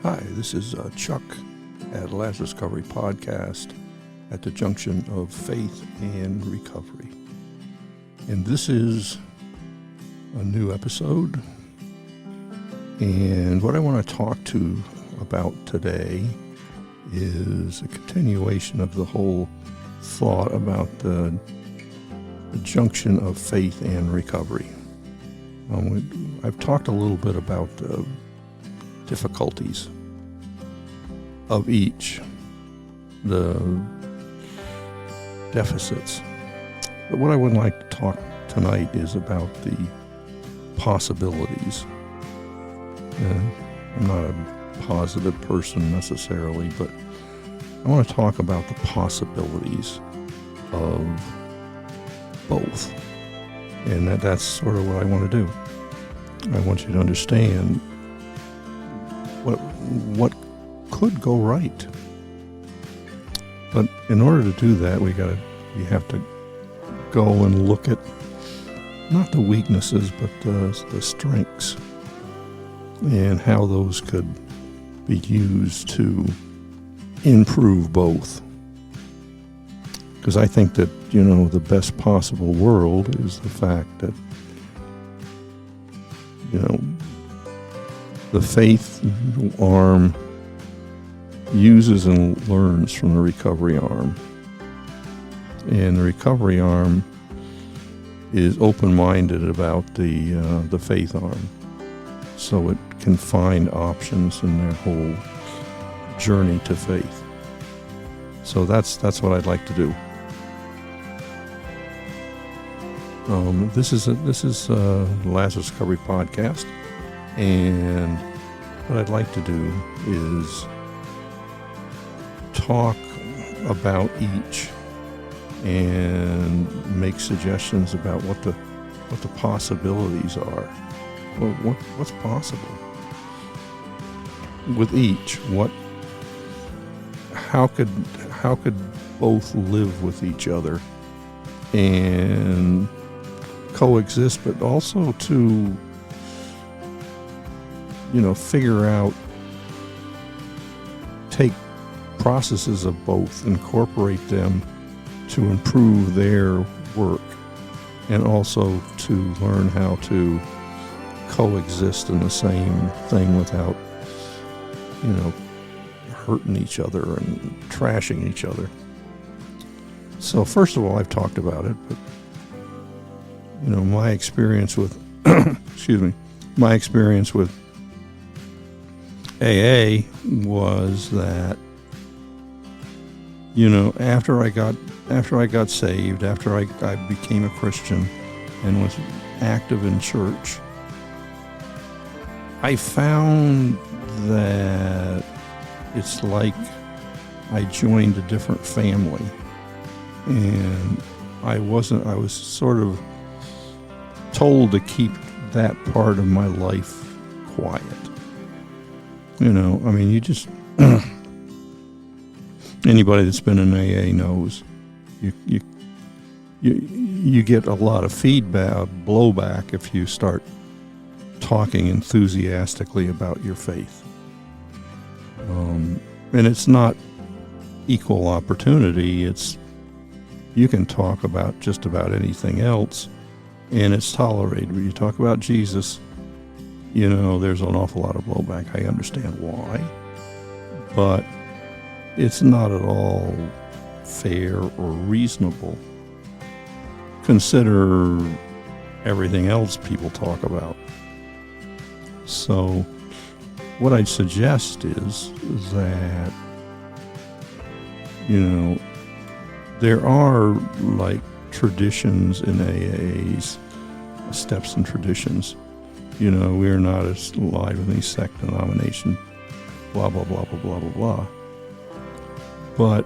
Hi, this is Chuck at Lazarus Recovery Podcast at the junction of faith and recovery. And this is a new episode. And what I want to talk to about today is a continuation of the whole thought about the junction of faith and recovery. I've talked a little bit about difficulties of each, the deficits. But what I would like to talk tonight is about the possibilities. I'm not a positive person necessarily, but I want to talk about the possibilities of both. And that's sort of what I want to do. I want you to understand what could go right. But in order to do that, you have to go and look at not the weaknesses, but the strengths and how those could be used to improve both. Because I think that, the best possible world is the fact that, the faith arm uses and learns from the recovery arm. And the recovery arm is open-minded about the faith arm. So it can find options in their whole journey to faith. So that's what I'd like to do. This is Lazarus Recovery Podcast, and what I'd like to do is talk about each and make suggestions about what the possibilities are. Well, what's possible with each? How could both live with each other and coexist, but also to figure out, take processes of both, incorporate them to improve their work, and also to learn how to coexist in the same thing without hurting each other and trashing each other. So first of all, I've talked about it, but my experience with my experience with AA was that after I got saved, after I became a Christian and was active in church, I found that it's like I joined a different family, and I was sort of told to keep that part of my life quiet. You just anybody that's been in AA knows you get a lot of feedback, blowback if you start talking enthusiastically about your faith. And it's not equal opportunity. You can talk about just about anything else, and it's tolerated. When you talk about Jesus, there's an awful lot of blowback. I understand why, but it's not at all fair or reasonable. Consider everything else people talk about. So what I'd suggest is that, there are traditions in AAs, steps and traditions. We are not as alive in any sect denomination, blah, blah, blah, blah, blah, blah, blah. But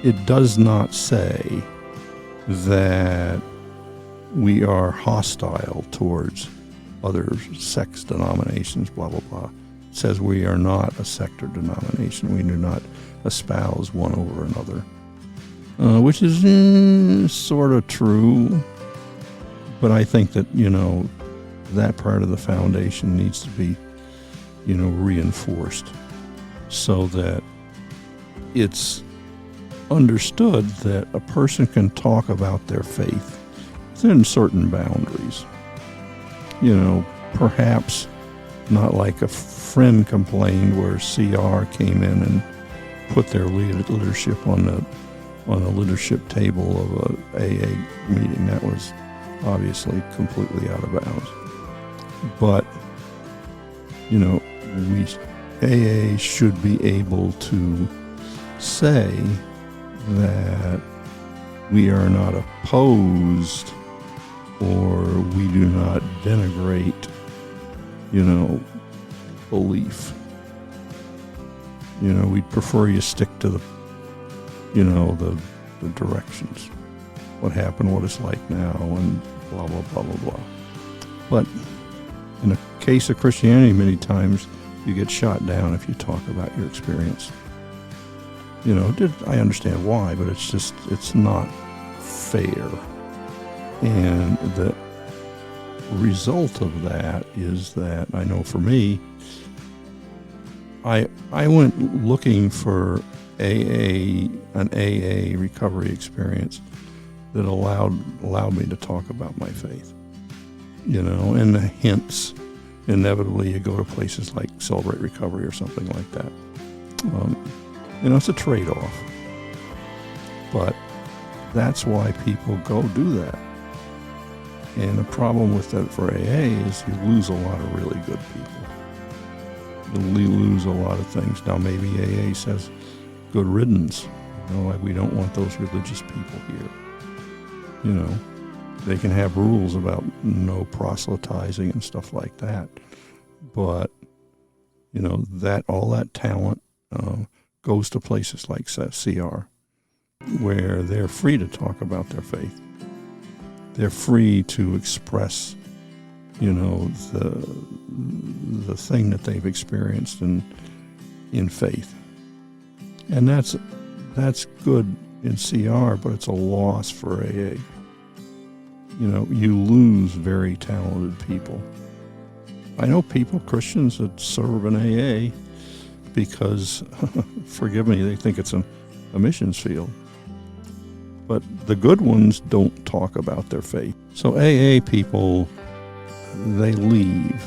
it does not say that we are hostile towards other sects, denominations, blah, blah, blah. It says we are not a sect or denomination. We do not espouse one over another, which is sort of true. But I think that, that part of the foundation needs to be reinforced so that it's understood that a person can talk about their faith within certain boundaries. Perhaps not like a friend complained where CR came in and put their leadership on the leadership table of a AA meeting. That was obviously completely out of bounds. But, AA should be able to say that we are not opposed or we do not denigrate, belief. We'd prefer you stick to the directions, what happened, what it's like now, and blah, blah, blah, blah, blah. But in a case of Christianity, many times you get shot down if you talk about your experience. I understand why, but it's not fair. And the result of that is that, I know for me, I went looking for an AA recovery experience that allowed me to talk about my faith. And hence, inevitably you go to places like Celebrate Recovery or something like that. It's a trade-off. But that's why people go do that. And the problem with that for AA is you lose a lot of really good people. You lose a lot of things. Now maybe AA says, good riddance. Like we don't want those religious people here. They can have rules about no proselytizing and stuff like that. But, that all that talent goes to places like CR, where they're free to talk about their faith. They're free to express, the thing that they've experienced in faith. And that's good in CR, but it's a loss for AA. You lose very talented people. I know Christians that serve in AA because, forgive me, they think it's a missions field. But the good ones don't talk about their faith. So AA people, they leave,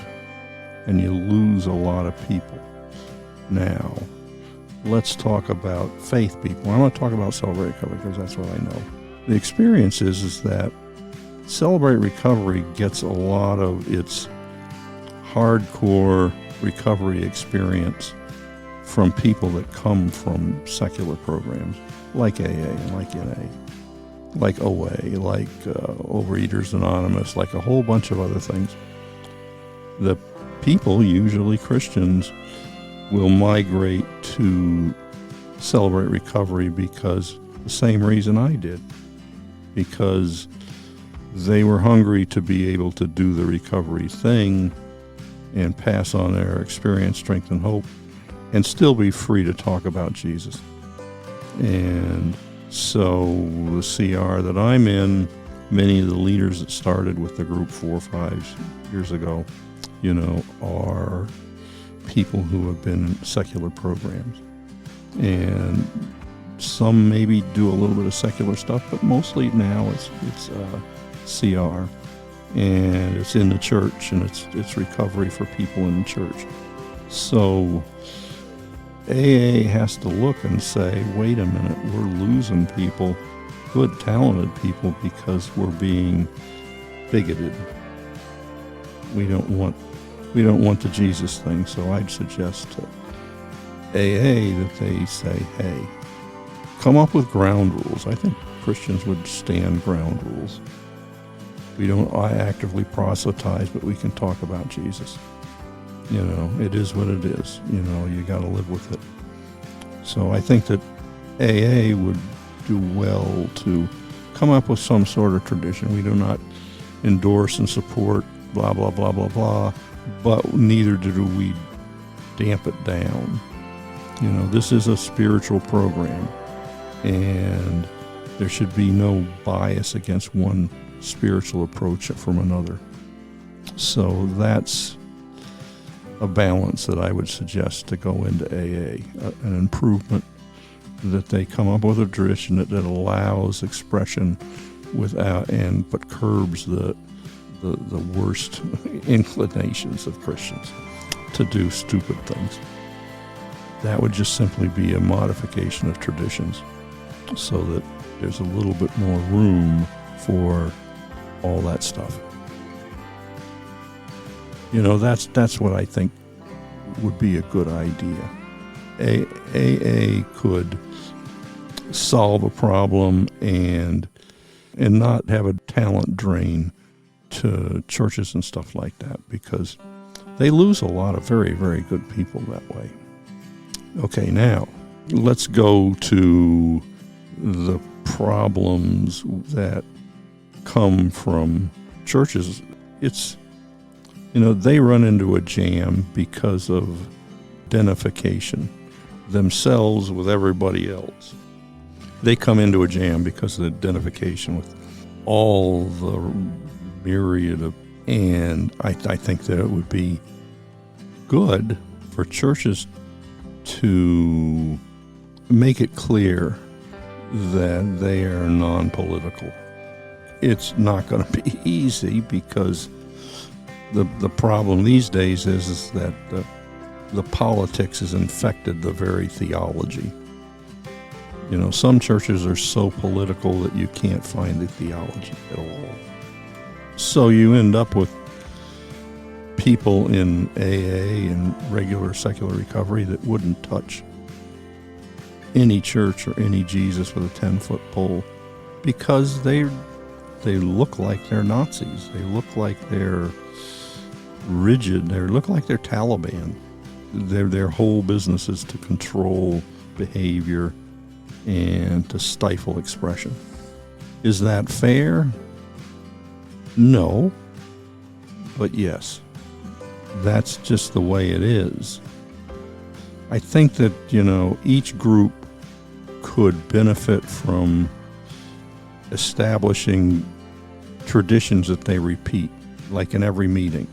and you lose a lot of people. Now, let's talk about faith people. I'm going to talk about Celebrate Recovery because that's what I know. The experience is that Celebrate Recovery gets a lot of its hardcore recovery experience from people that come from secular programs like AA and like NA, like OA, like Overeaters Anonymous, like a whole bunch of other things. The people, usually Christians, will migrate to Celebrate Recovery because the same reason I did, because they were hungry to be able to do the recovery thing and pass on their experience, strength, and hope, and still be free to talk about Jesus. And so the CR that I'm in, many of the leaders that started with the group 4 or 5 years ago, are people who have been in secular programs. And some maybe do a little bit of secular stuff, but mostly now it's CR. And it's in the church, and it's recovery for people in the church. So AA has to look and say, wait a minute, we're losing people, good, talented people, because we're being bigoted. We don't want the Jesus thing. So I'd suggest to AA that they say, hey, come up with ground rules. I think Christians would stand ground rules. We don't actively proselytize, but we can talk about Jesus. It is what it is. You got to live with it. So I think that AA would do well to come up with some sort of tradition. We do not endorse and support blah, blah, blah, blah, blah, but neither do we damp it down. This is a spiritual program, and there should be no bias against one spiritual approach from another. So that's a balance that I would suggest to go into AA, an improvement that they come up with a tradition that allows expression but curbs the worst inclinations of Christians to do stupid things. That would just simply be a modification of traditions so that there's a little bit more room for all that stuff. That's what I think would be a good idea. AA could solve a problem and not have a talent drain to churches and stuff like that, because they lose a lot of very, very good people that way. Okay, now let's go to the problems that come from churches. It's, they run into a jam because of identification themselves with everybody else. They come into a jam because of the identification with all the myriad of, and I think that it would be good for churches to make it clear that they are non-political. It's not going to be easy because the problem these days is that the politics has infected the very theology. Some churches are so political that you can't find the theology at all. So you end up with people in AA and regular secular recovery that wouldn't touch any church or any Jesus with a 10-foot pole because they look like they're Nazis. They look like they're rigid. They look like they're Taliban. Their whole business is to control behavior and to stifle expression. Is that fair? No. But yes, that's just the way it is. I think that, each group could benefit from establishing traditions that they repeat, like in every meeting.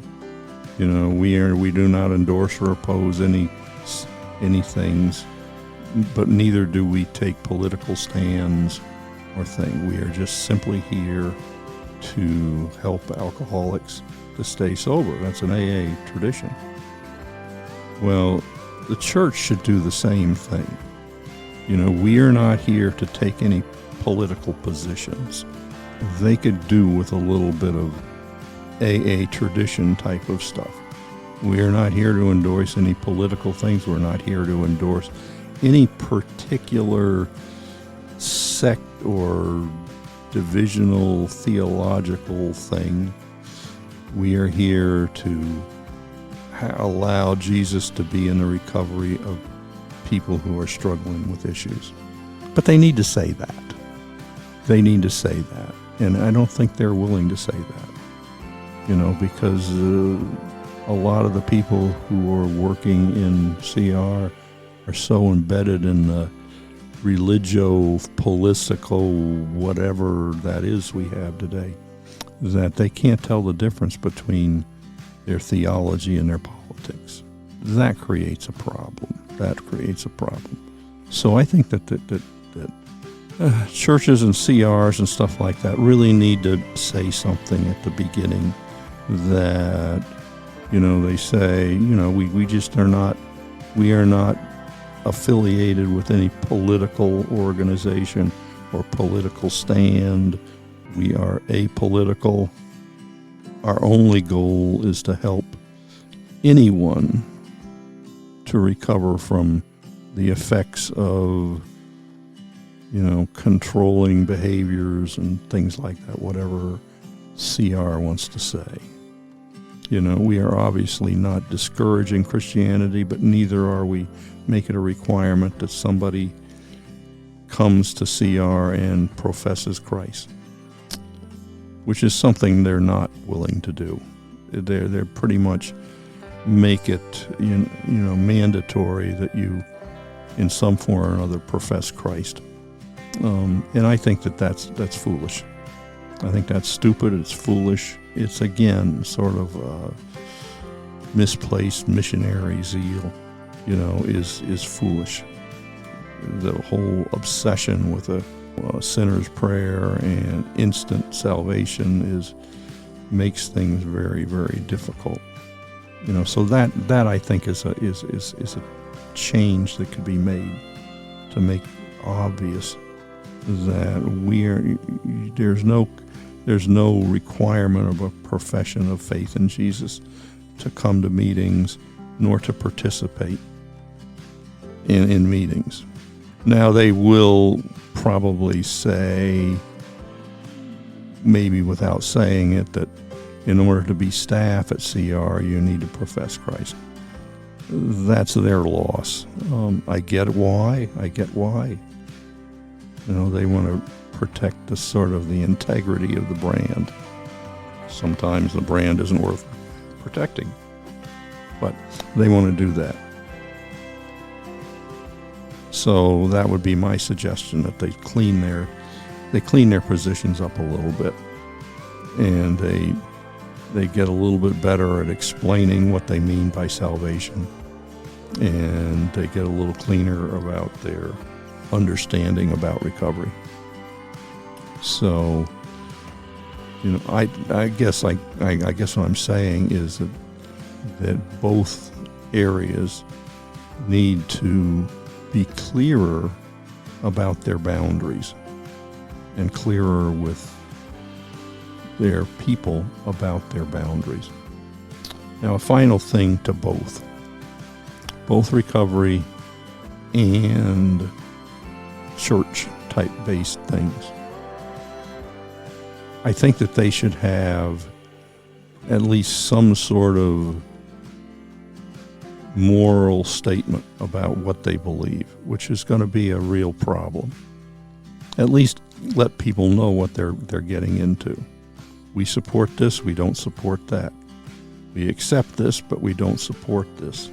We do not endorse or oppose any things, but neither do we take political stands or thing. We are just simply here to help alcoholics to stay sober. That's an AA tradition. Well, the church should do the same thing. We are not here to take any political positions. They could do with a little bit of AA tradition type of stuff. We are not here to endorse any political things. We're not here to endorse any particular sect or divisional theological thing. We are here to allow Jesus to be in the recovery of people who are struggling with issues. But they need to say that. They need to say that. And I don't think they're willing to say that. Because a lot of the people who are working in CR are so embedded in the religio-political whatever that is we have today that they can't tell the difference between their theology and their politics. That creates a problem. So I think that churches and CRs and stuff like that really need to say something at the beginning that, they say, we are not affiliated with any political organization or political stand. We are apolitical. Our only goal is to help anyone to recover from the effects of, controlling behaviors and things like that, whatever CR wants to say. We are obviously not discouraging Christianity, but neither are we making a requirement that somebody comes to CR and professes Christ, which is something they're not willing to do. They're pretty much make it mandatory that you, in some form or another, profess Christ. And I think that's foolish. I think that's stupid. It's foolish. It's, again, sort of misplaced missionary zeal, is foolish. The whole obsession with a sinner's prayer and instant salvation makes things very, very difficult. So that I think is a change that could be made to make obvious that there's no requirement of a profession of faith in Jesus to come to meetings nor to participate in meetings. Now, they will probably say, maybe without saying it, that in order to be staff at CR, you need to profess Christ. That's their loss. I get why. They want to protect the integrity of the brand. Sometimes the brand isn't worth protecting, but they want to do that. So that would be my suggestion, that they clean their positions up a little bit, and they get a little bit better at explaining what they mean by salvation, and they get a little cleaner about their understanding about recovery. So, I guess what I'm saying is that both areas need to be clearer about their boundaries and clearer with their people about their boundaries. Now, a final thing to both recovery and church-type based things. I think that they should have at least some sort of moral statement about what they believe, which is going to be a real problem. At least let people know what they're getting into. We support this, we don't support that. We accept this, but we don't support this.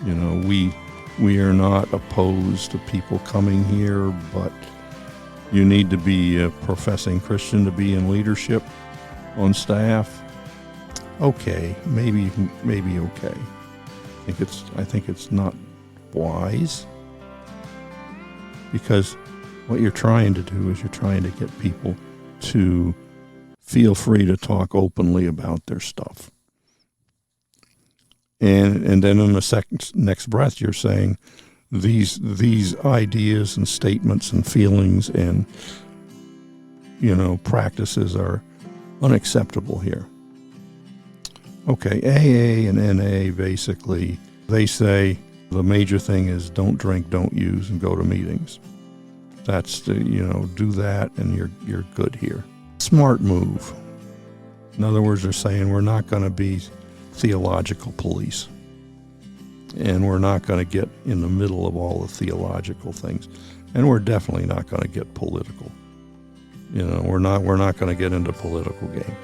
We are not opposed to people coming here, but you need to be a professing Christian to be in leadership on staff. Okay, maybe okay. I think it's not wise, because what you're trying to do is you're trying to get people to feel free to talk openly about their stuff. And then in the next breath, you're saying these ideas and statements and feelings and practices are unacceptable here. Okay, AA and NA, basically, they say the major thing is don't drink, don't use, and go to meetings. That's do that and you're good here. Smart move. In other words, they're saying we're not going to be theological police, and we're not going to get in the middle of all the theological things, and we're definitely not going to get political. We're not going to get into political game.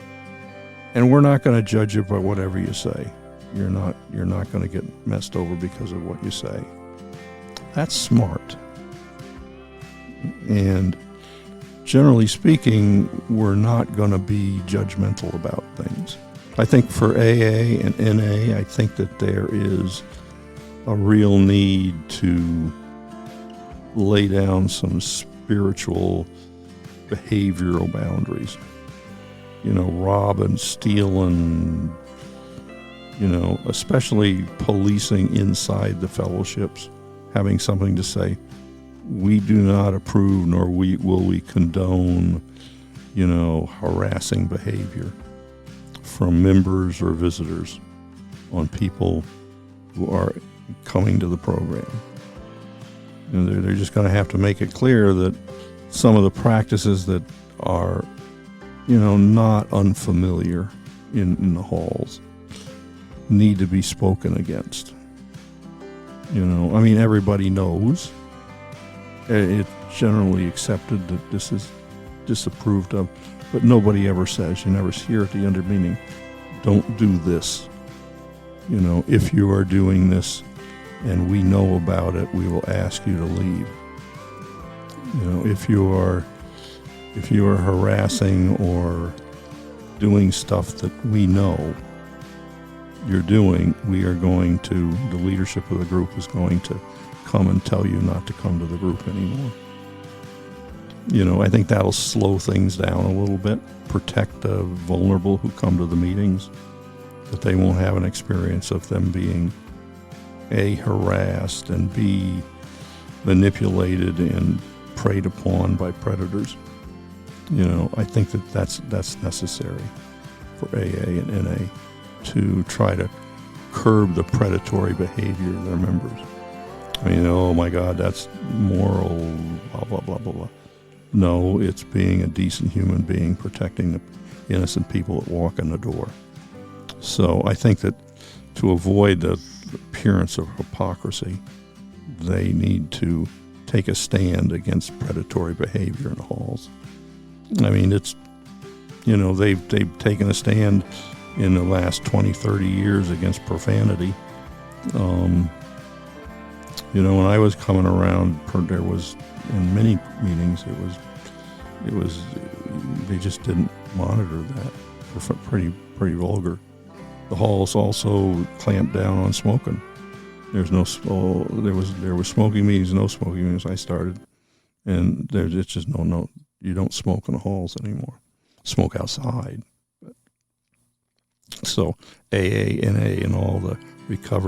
And we're not going to judge you by whatever you say. You're not going to get messed over because of what you say. That's smart. And generally speaking, we're not going to be judgmental about things. I think for AA and NA, I think that there is a real need to lay down some spiritual behavioral boundaries. Robbing, stealing, especially policing inside the fellowships, having something to say. We do not approve, nor will we condone, harassing behavior from members or visitors on people who are coming to the program. They're just going to have to make it clear that some of the practices that are not unfamiliar in the halls need to be spoken against. Everybody knows. It's generally accepted that this is disapproved of, but nobody ever says, you never hear at the end of the meeting, don't do this. If you are doing this and we know about it, we will ask you to leave. If you are harassing or doing stuff that we know, you're doing, the leadership of the group is going to come and tell you not to come to the group anymore. I think that'll slow things down a little bit, protect the vulnerable who come to the meetings, that they won't have an experience of them being A, harassed, and B, manipulated and preyed upon by predators. I think that's necessary for AA and NA to try to curb the predatory behavior of their members. Oh my God, that's moral, blah, blah, blah, blah, blah. No, it's being a decent human being, protecting the innocent people that walk in the door. So I think that to avoid the appearance of hypocrisy, they need to take a stand against predatory behavior in the halls. It's, they've taken a stand in the last 20, 30 years against profanity. When I was coming around, there was, in many meetings, it was, they just didn't monitor that. Pretty vulgar. The halls also clamped down on smoking. There was smoking meetings, no smoking meetings. I started, and it's just no. You don't smoke in the halls anymore. Smoke outside. So AA, NA, and all the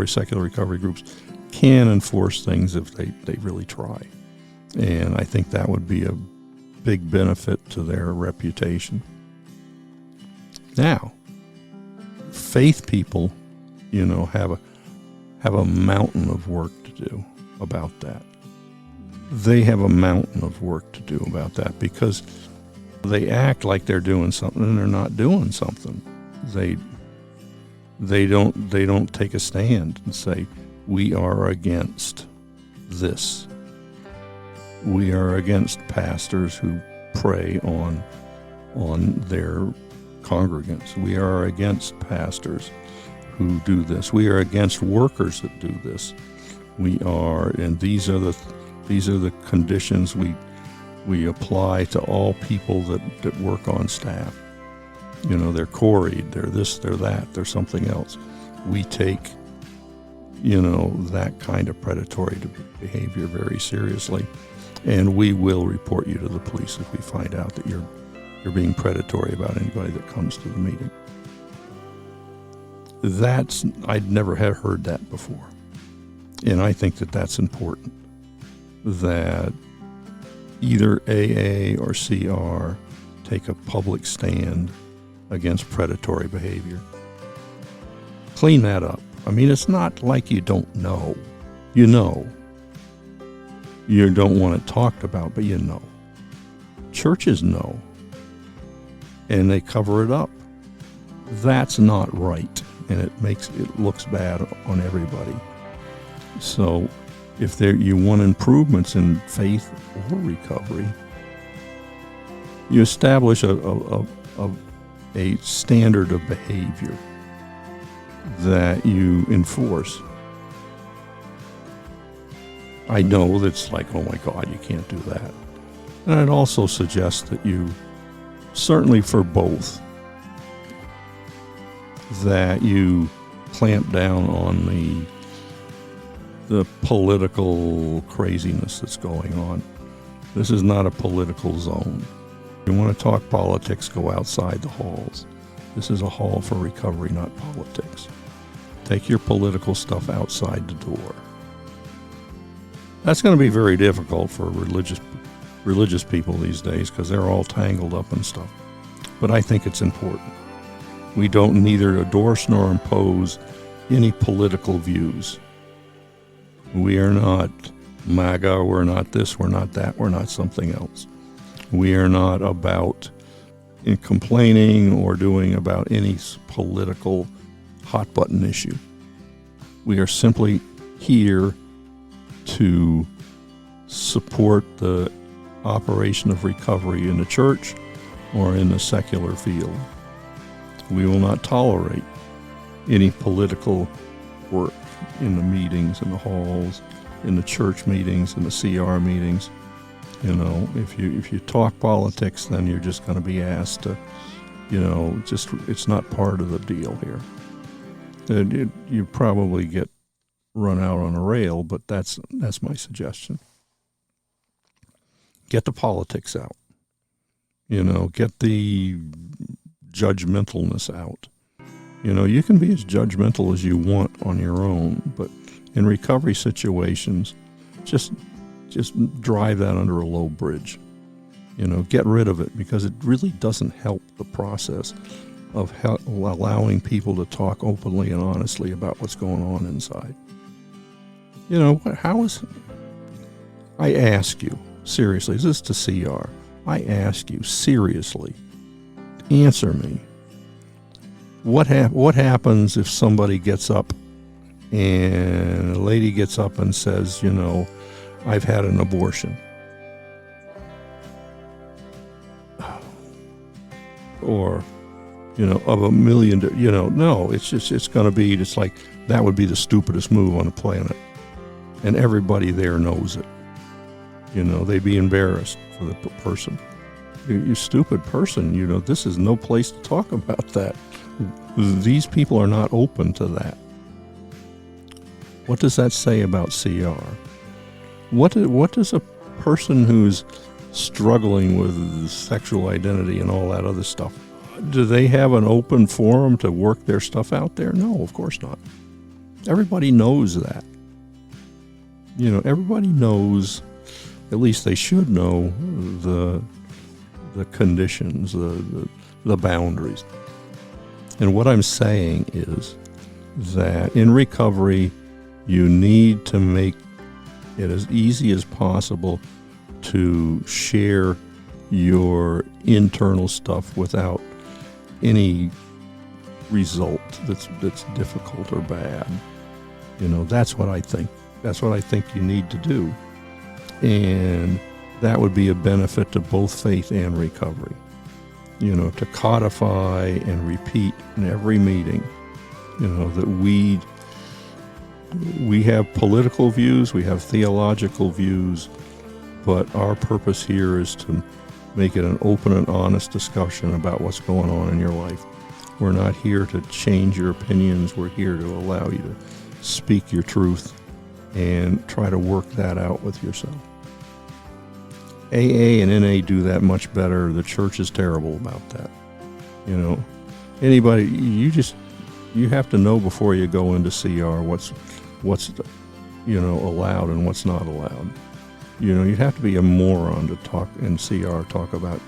secular recovery groups can enforce things if they really try. And I think that would be a big benefit to their reputation. Now, faith people, have a mountain of work to do about that. They have a mountain of work to do about that because they act like they're doing something and they're not doing something. They don't take a stand and say, we are against this. We are against pastors who prey on their congregants. We are against pastors who do this. We are against workers that do this. And these are the conditions we apply to all people that work on staff. They're quarried, they're this, they're that, they're something else. We take, that kind of predatory behavior very seriously, and we will report you to the police if we find out that you're being predatory about anybody that comes to the meeting. I'd never had heard that before. And I think that that's important, that either AA or CR take a public stand against predatory behavior. Clean that up. It's not like you don't know. You know. You don't want it talked about, but you know. Churches know. And they cover it up. That's not right. And it looks bad on everybody. So if you want improvements in faith or recovery, you establish a standard of behavior that you enforce. I know that's like, oh my God, you can't do that. And I'd also suggest that you, certainly for both, that you clamp down on the political craziness that's going on. This is not a political zone. If you want to talk politics, go outside the halls. This is a hall for recovery, not politics. Take your political stuff outside the door. That's going to be very difficult for religious people these days because they're all tangled up in stuff. But I think it's important. We don't neither endorse nor impose any political views. We are not MAGA, we're not this, we're not that, we're not something else. We are not about complaining or doing about any political hot button issue. We are simply here to support the operation of recovery in the church or in the secular field. We will not tolerate any political work in the meetings, in the halls, in the church meetings, in the CR meetings. If you talk politics, then you're just going to be asked to, it's not part of the deal here. You probably get run out on a rail, but that's my suggestion. Get the politics out. Get the judgmentalness out. You can be as judgmental as you want on your own, but in recovery situations, just drive that under a low bridge. Get rid of it, because it really doesn't help the process of allowing people to talk openly and honestly about what's going on inside. I ask you, seriously, this is to CR. I ask you, seriously, answer me. What happens if somebody gets up and a lady gets up and says, I've had an abortion? Or, of a million, no, it's going to be just like, that would be the stupidest move on the planet. And everybody there knows it. They'd be embarrassed for the person. You stupid person, this is no place to talk about that. These people are not open to that. What does that say about CR? What does a person who's struggling with sexual identity and all that other stuff, do they have an open forum to work their stuff out there? No, of course not. Everybody knows that. Everybody knows, at least they should know, the conditions, the boundaries. And what I'm saying is that in recovery, you need to make it as easy as possible to share your internal stuff without any result that's difficult or bad. That's what I think. That's what I think you need to do. And that would be a benefit to both faith and recovery. To codify and repeat in every meeting, that we have political views, we have theological views, but our purpose here is to make it an open and honest discussion about what's going on in your life. We're not here to change your opinions. We're here to allow you to speak your truth and try to work that out with yourself. AA and NA do that much better. The church is terrible about that. Anybody, you have to know before you go into CR what's allowed and what's not allowed. You'd have to be a moron to talk in CR, talk about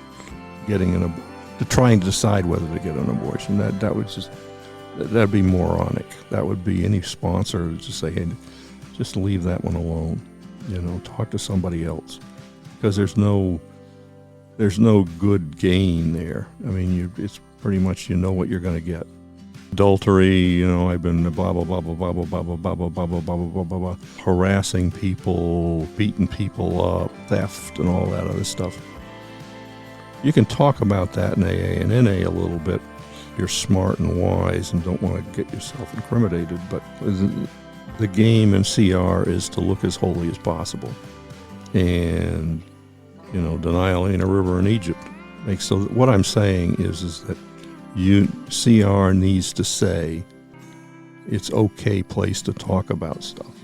to trying to decide whether to get an abortion. That'd be moronic. That would be any sponsor to say, hey, just leave that one alone. Talk to somebody else, because there's no good gain there. I mean, it's pretty much what you're going to get. Adultery, I've been blah blah blah blah blah blah blah blah blah blah blah blah blah blah blah blah, harassing people, beating people up, theft, and all that other stuff. You can talk about that in AA and NA a little bit. You're smart and wise and don't want to get yourself incriminated, but the game in CR is to look as holy as possible. And, denial ain't a river in Egypt. So what I'm saying is that CR needs to say it's okay place to talk about stuff.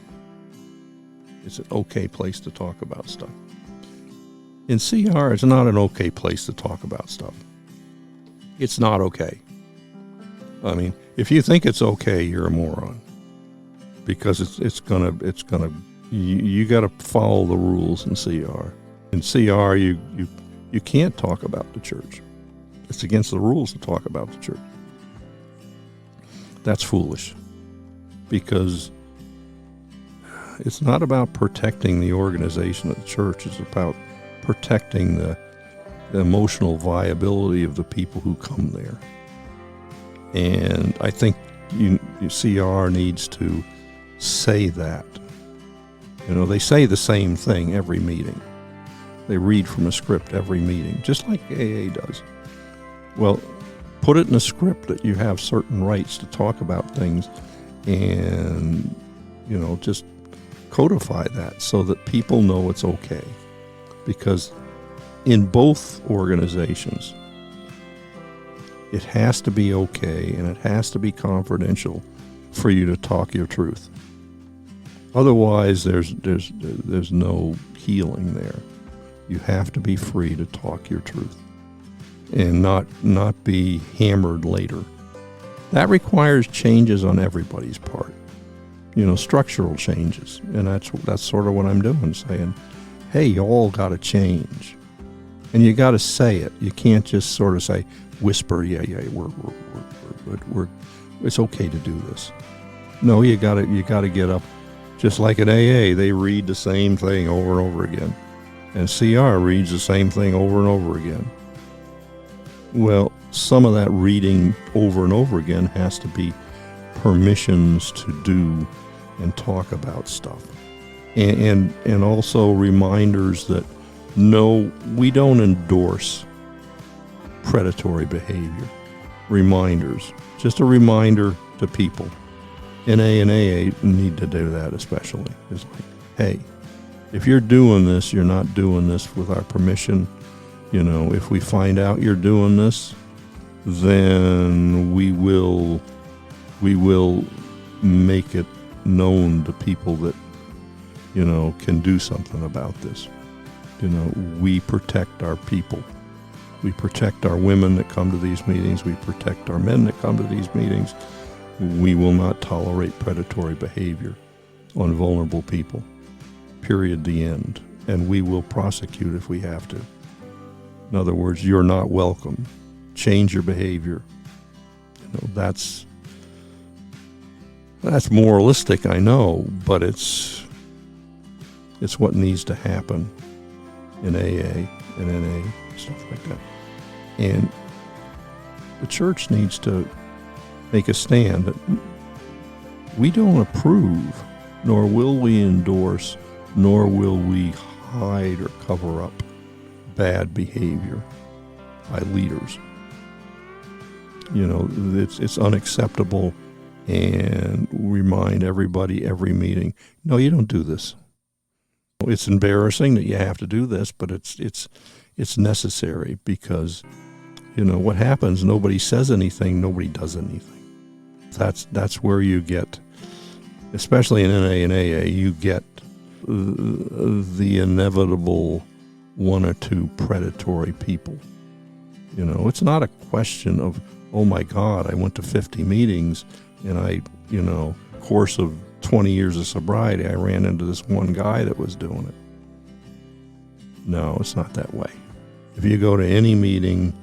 It's an okay place to talk about stuff. In CR, it's not an okay place to talk about stuff. It's not okay. I mean, if you think it's okay, you're a moron. Because you got to follow the rules in CR. In CR, you can't talk about the church. It's against the rules to talk about the church. That's foolish, because it's not about protecting the organization of the church. It's about protecting the emotional viability of the people who come there. And I think CR needs to say that. They say the same thing every meeting. They read from a script every meeting, just like AA does. Well, put it in a script that you have certain rights to talk about things, and, just codify that so that people know it's okay. Because in both organizations, it has to be okay and it has to be confidential for you to talk your truth. Otherwise, there's no healing there. You have to be free to talk your truth and not be hammered later. That requires changes on everybody's part, structural changes. And that's sort of what I'm doing, saying, hey, you all got to change. And you got to say it. You can't just sort of say, whisper, yeah, we're it's okay to do this. No, you got to get up. Just like at AA, they read the same thing over and over again. And CR reads the same thing over and over again. Well, some of that reading over and over again has to be permissions to do and talk about stuff. And also reminders that, no, we don't endorse predatory behavior. Reminders. Just a reminder to people. NA and AA need to do that especially. It's like, hey, if you're doing this, you're not doing this with our permission. If we find out you're doing this, then we will make it known to people that, can do something about this. We protect our people. We protect our women that come to these meetings. We protect our men that come to these meetings. We will not tolerate predatory behavior on vulnerable people. Period. The end. And we will prosecute if we have to. In other words, you're not welcome. Change your behavior. That's moralistic, I know, but it's what needs to happen in AA and NA, stuff like that. And the church needs to make a stand that we don't approve, nor will we endorse, nor will we hide or cover up bad behavior by leaders. It's unacceptable, and remind everybody every meeting, no, you don't do this. It's embarrassing that you have to do this, but it's necessary because, what happens, nobody says anything, nobody does anything. That's where you get, especially in NA and AA, you get the inevitable one or two predatory people. It's not a question of, oh my God, I went to 50 meetings and course of 20 years of sobriety, I ran into this one guy that was doing it. No, it's not that way. If you go to any meeting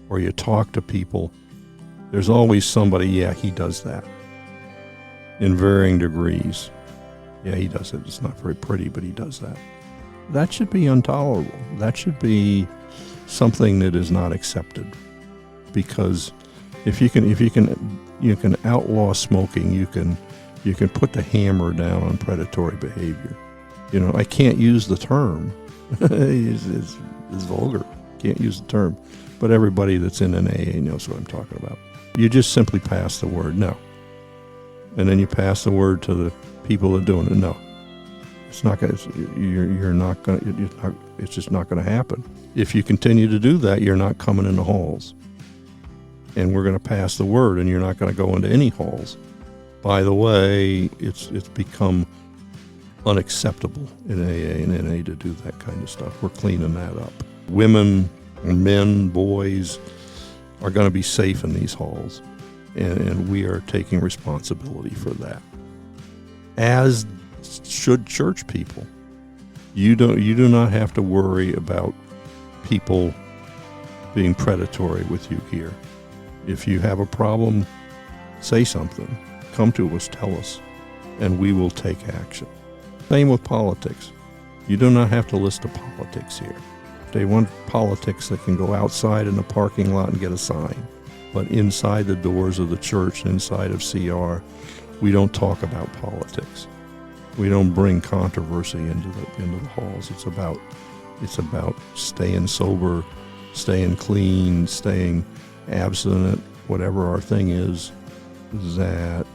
or you talk to people, there's always somebody, yeah, he does that in varying degrees. Yeah, he does it. It's not very pretty, but he does that. That should be intolerable. That should be something that is not accepted. Because if you can outlaw smoking, you can put the hammer down on predatory behavior. I can't use the term. It's vulgar. Can't use the term. But everybody that's in an AA knows what I'm talking about. You just simply pass the word, no. And then you pass the word to the people that are doing it, no. It's not going to, it's just not going to happen. If you continue to do that, you're not coming in the halls. And we're going to pass the word, and you're not going to go into any halls. By the way, it's become unacceptable in AA and NA to do that kind of stuff. We're cleaning that up. Women, men, boys are going to be safe in these halls, and we are taking responsibility for that. As should church people. You do not have to worry about people being predatory with you here. If you have a problem, say something. Come to us, tell us, and we will take action. Same with politics. You do not have to list the politics here. If they want politics, they can go outside in the parking lot and get a sign. But inside the doors of the church, inside of CR, we don't talk about politics. We don't bring controversy into the halls. It's about staying sober, staying clean, staying abstinent, whatever our thing is, that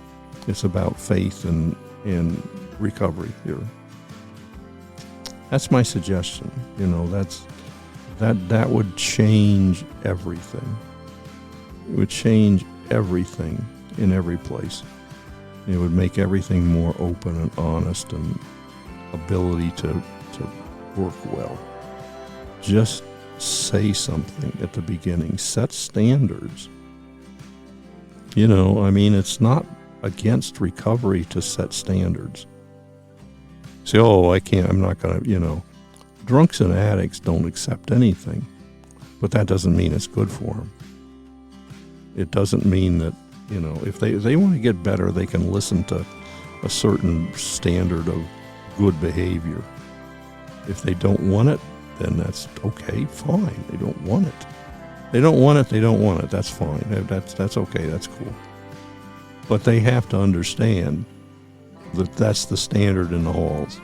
it's about faith and recovery here. That's my suggestion. That would change everything. It would change everything in every place. It would make everything more open and honest and ability to work well. Just say something at the beginning. Set standards. It's not against recovery to set standards. Say, I'm not going to, drunks and addicts don't accept anything, but that doesn't mean it's good for them. It doesn't mean that, if they want to get better, they can listen to a certain standard of good behavior. If they don't want it, then that's okay, fine. They don't want it. They don't want it, that's fine. That's okay, that's cool. But they have to understand that that's the standard in the halls,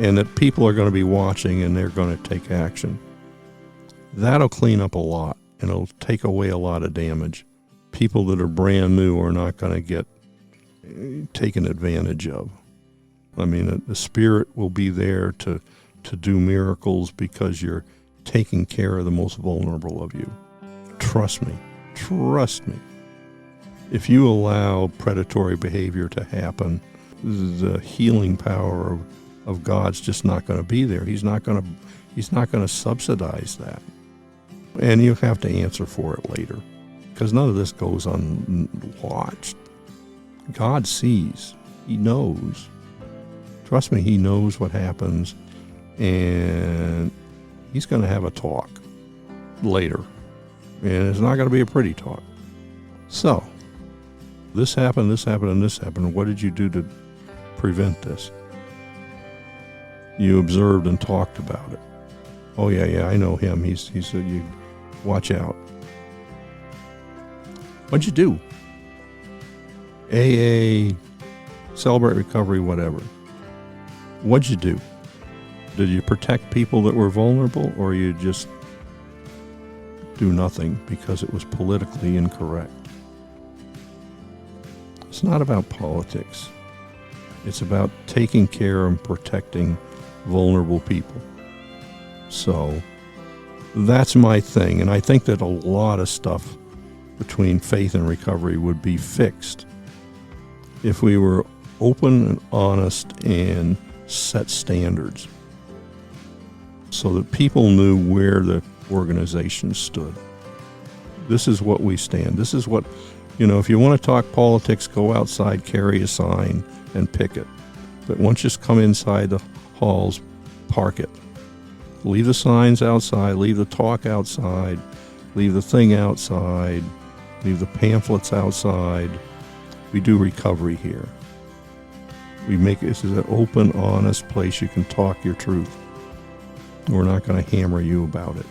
and that people are going to be watching and they're going to take action. That'll clean up a lot, and it'll take away a lot of damage. People that are brand new are not going to get taken advantage of. The Spirit will be there to do miracles because you're taking care of the most vulnerable of you. Trust me. If you allow predatory behavior to happen, the healing power of God's just not going to be there. He's not going to subsidize that. And you have to answer for it later, because none of this goes unwatched. God sees. He knows. Trust me, He knows what happens, and He's going to have a talk later. And it's not going to be a pretty talk. So, this happened, and this happened. What did you do to prevent this? You observed and talked about it. Oh, yeah, I know him. He's you watch out. What'd you do? AA, Celebrate Recovery, whatever. What'd you do? Did you protect people that were vulnerable, or you just do nothing because it was politically incorrect? It's not about politics. It's about taking care and protecting vulnerable people. So that's my thing, and I think that a lot of stuff between faith and recovery would be fixed if we were open and honest and set standards so that people knew where the organization stood. This is what we stand. This is what, if you want to talk politics, go outside, carry a sign, and pick it. But once you come inside the halls, park it. Leave the signs outside, leave the talk outside, leave the thing outside, leave the pamphlets outside. We do recovery here. We make this is an open, honest place you can talk your truth. We're not going to hammer you about it.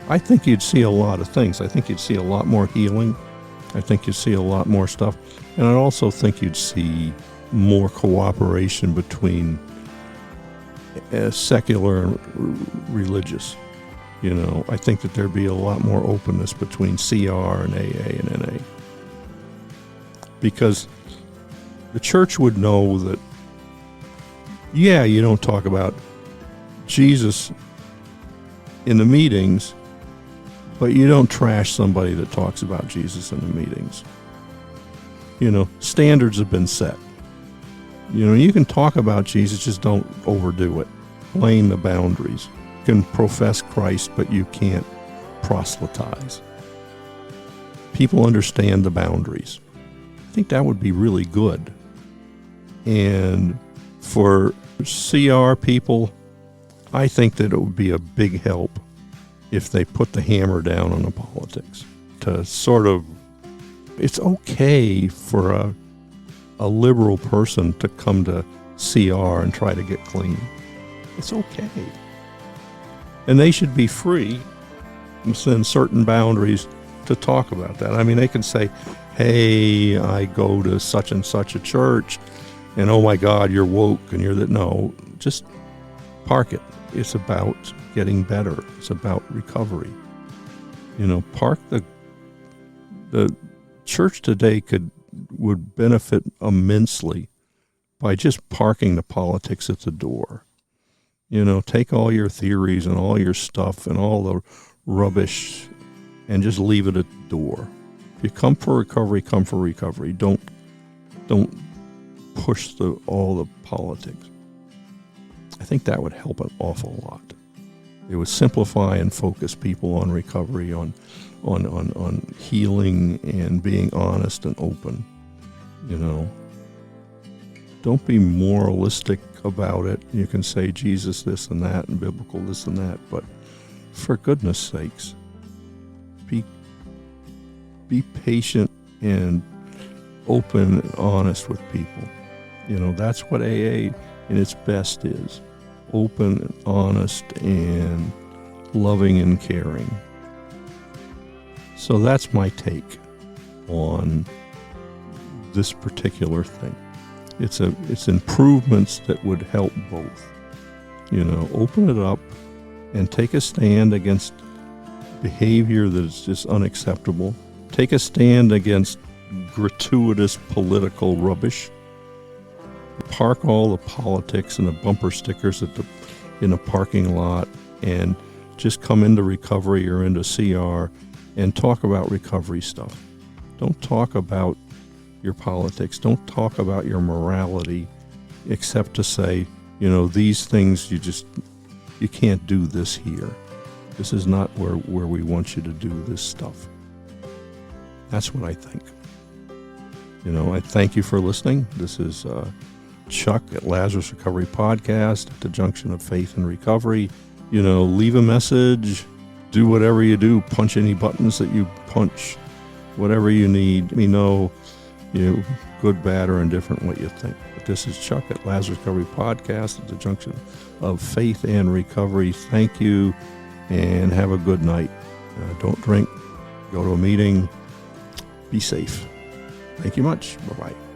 I think you'd see a lot of things. I think you'd see a lot more healing. I think you'd see a lot more stuff. And I also think you'd see more cooperation between secular and religious. I think that there'd be a lot more openness between CR and AA and NA. Because the church would know that, you don't talk about Jesus in the meetings, but you don't trash somebody that talks about Jesus in the meetings. Standards have been set. You can talk about Jesus, just don't overdo it. Playing the boundaries. You can profess Christ, but you can't proselytize. People understand the boundaries. I think that would be really good. And for CR people, I think that it would be a big help if they put the hammer down on the politics. To sort of, it's okay for a liberal person to come to CR and try to get clean. It's okay. And they should be free within certain boundaries to talk about that. They can say, hey, I go to such and such a church, and oh my God, you're woke, and you're that. No, just park it. It's about getting better. It's about recovery. Park the church today would benefit immensely by just parking the politics at the door. Take all your theories and all your stuff and all the rubbish and just leave it at the door. If you come for recovery, come for recovery. Don't push all the politics. I think that would help an awful lot. It would simplify and focus people on recovery, on healing and being honest and open. Don't be moralistic about it. You can say Jesus this and that and biblical this and that, but for goodness sakes, be patient and open and honest with people. That's what AA in its best is. Open and honest and loving and caring. So that's my take on this particular thing. It's improvements that would help both. Open it up and take a stand against behavior that is just unacceptable. Take a stand against gratuitous political rubbish. Park all the politics and the bumper stickers in a parking lot and just come into recovery or into CR and talk about recovery stuff. Don't talk about your politics. Don't talk about your morality, except to say, these things you can't do this here. This is not where we want you to do this stuff. That's what I think. I thank you for listening. This is Chuck at Lazarus Recovery Podcast at the junction of faith and recovery. Leave a message, do whatever you do, punch any buttons that you punch, whatever you need. Let me know, good, bad, or indifferent, what you think. But this is Chuck at Lazarus Recovery Podcast at the junction of faith and recovery. Thank you, and have a good night. Don't drink, go to a meeting, be safe. Thank you much. Bye-bye.